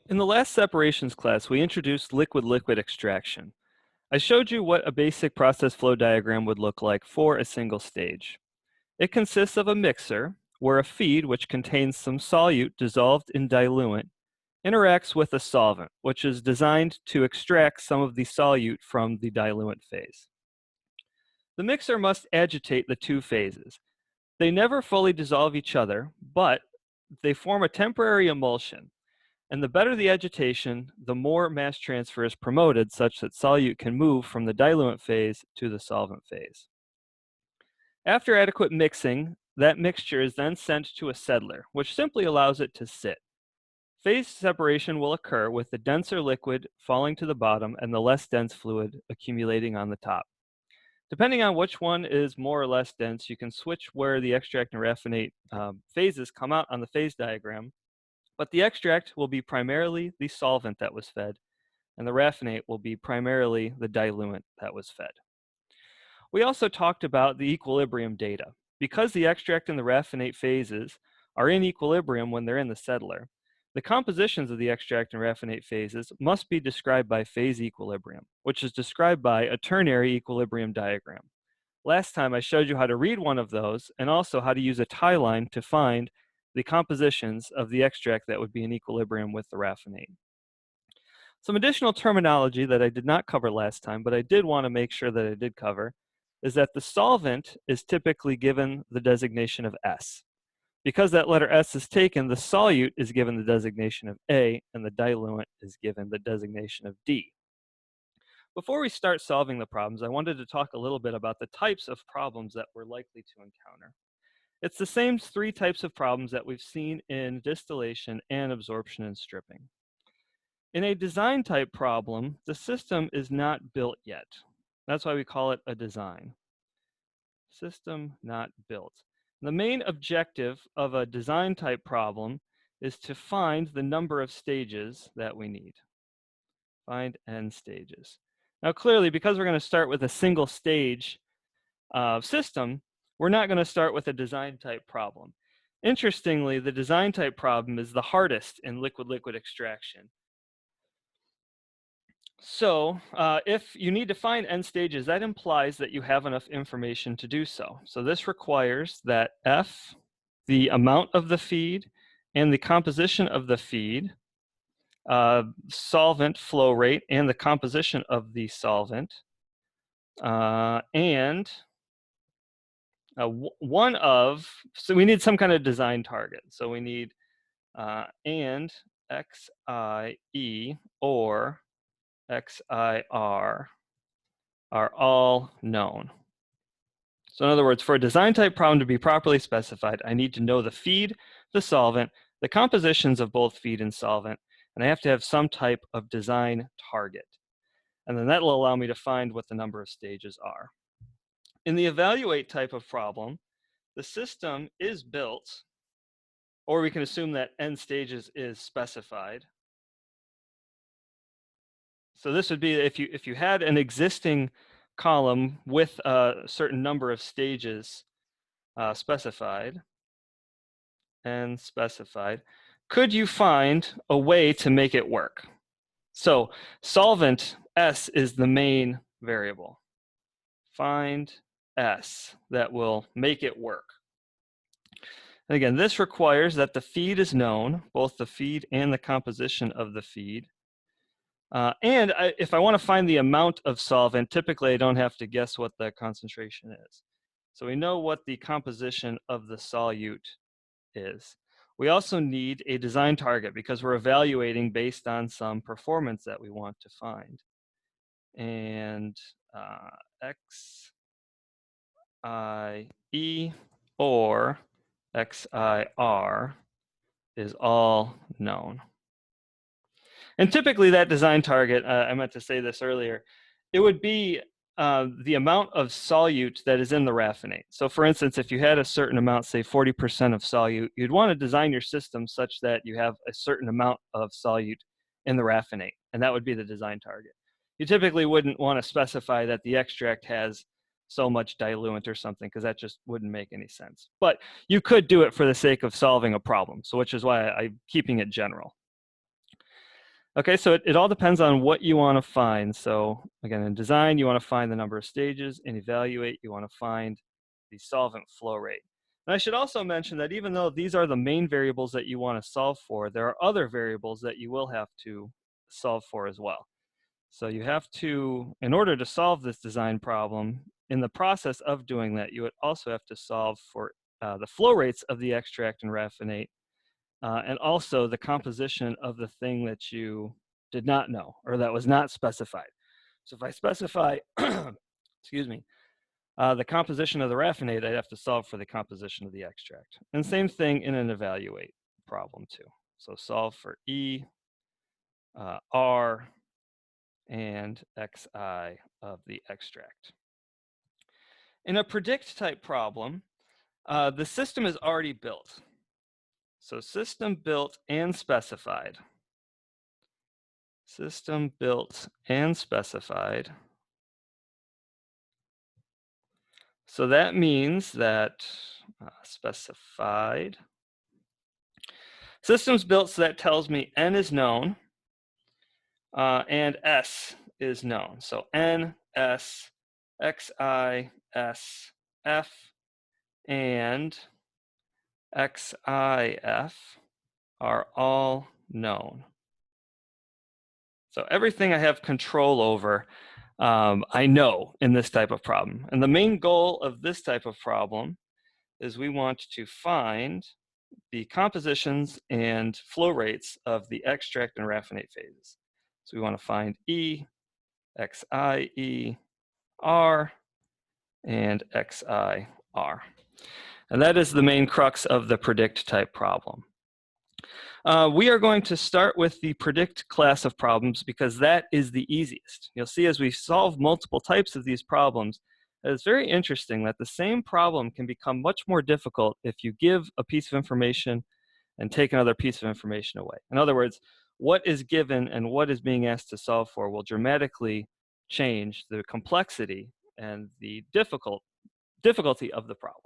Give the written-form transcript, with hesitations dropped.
In the last separations class, we introduced liquid-liquid extraction. I showed you what a basic process flow diagram would look like for a single stage. It consists of a mixer, where a feed, which contains some solute dissolved in diluent, interacts with a solvent, which is designed to extract some of the solute from the diluent phase. The mixer must agitate the two phases. They never fully dissolve each other, but they form a temporary emulsion. And the better the agitation, the more mass transfer is promoted such that solute can move from the diluent phase to the solvent phase. After adequate mixing, that mixture is then sent to a settler, which simply allows it to sit. Phase separation will occur with the denser liquid falling to the bottom and the less dense fluid accumulating on the top. Depending on which one is more or less dense, you can switch where the extract and raffinate phases come out on the phase diagram, but the extract will be primarily the solvent that was fed, and the raffinate will be primarily the diluent that was fed. We also talked about the equilibrium data. Because the extract and the raffinate phases are in equilibrium when they're in the settler, the compositions of the extract and raffinate phases must be described by phase equilibrium, which is described by a ternary equilibrium diagram. Last time I showed you how to read one of those and also how to use a tie line to find the compositions of the extract that would be in equilibrium with the raffinate. Some additional terminology that I did not cover last time, but I did want to make sure that I did cover, is that the solvent is typically given the designation of S. Because that letter S is taken, the solute is given the designation of A, and the diluent is given the designation of D. Before we start solving the problems, I wanted to talk a little bit about the types of problems that we're likely to encounter. It's the same three types of problems that we've seen in distillation and absorption and stripping. In a design type problem, the system is not built yet. That's why we call it a design. System not built. The main objective of a design type problem is to find the number of stages that we need. Find n stages. Now clearly, because we're going to start with a single stage system, we're not going to start with a design type problem. Interestingly, the design type problem is the hardest in liquid-liquid extraction. So if you need to find n stages, that implies that you have enough information to do so. So this requires that F, the amount of the feed, and the composition of the feed, solvent flow rate, and the composition of the solvent, and so we need some kind of design target. So we need and XIE or XIR are all known. So in other words, for a design type problem to be properly specified, I need to know the feed, the solvent, the compositions of both feed and solvent, and I have to have some type of design target. And then that will allow me to find what the number of stages are. In the evaluate type of problem, the system is built, or we can assume that n stages is specified. So this would be if you had an existing column with a certain number of stages specified, and specified, could you find a way to make it work? So solvent S is the main variable. Find S that will make it work. And again, this requires that the feed is known, both the feed and the composition of the feed. If I want to find the amount of solvent, typically I don't have to guess what the concentration is. So we know what the composition of the solute is. We also need a design target because we're evaluating based on some performance that we want to find. And XIE or XIR is all known. And typically that design target, I meant to say this earlier, it would be the amount of solute that is in the raffinate. So for instance, if you had a certain amount, say 40% of solute, you'd want to design your system such that you have a certain amount of solute in the raffinate, and that would be the design target. You typically wouldn't want to specify that the extract has so much diluent or something, because that just wouldn't make any sense. But you could do it for the sake of solving a problem, so which is why I'm keeping it general. Okay, so it all depends on what you want to find. So again, in design, you want to find the number of stages. In evaluate, you want to find the solvent flow rate. And I should also mention that even though these are the main variables that you want to solve for, there are other variables that you will have to solve for as well. So you have to, in order to solve this design problem, in the process of doing that, you would also have to solve for the flow rates of the extract and raffinate, and also the composition of the thing that you did not know or that was not specified. So if I specify, excuse me, the composition of the raffinate, I'd have to solve for the composition of the extract. And same thing in an evaluate problem too. So solve for E, R, and Xi of the extract. In a predict type problem, the system is already built. So system built and specified. System built and specified. So that means that specified. System's built, so that tells me N is known and S is known. So N, S, Xi, S, F, and XIF are all known. So everything I have control over, I know in this type of problem. And the main goal of this type of problem is we want to find the compositions and flow rates of the extract and raffinate phases. So we want to find E, Xi, E, R, and XI, R. And that is the main crux of the predict type problem. We are going to start with the predict class of problems because that is the easiest. You'll see as we solve multiple types of these problems, it's very interesting that the same problem can become much more difficult if you give a piece of information and take another piece of information away. In other words, what is given and what is being asked to solve for will dramatically change the complexity and the difficulty of the problem.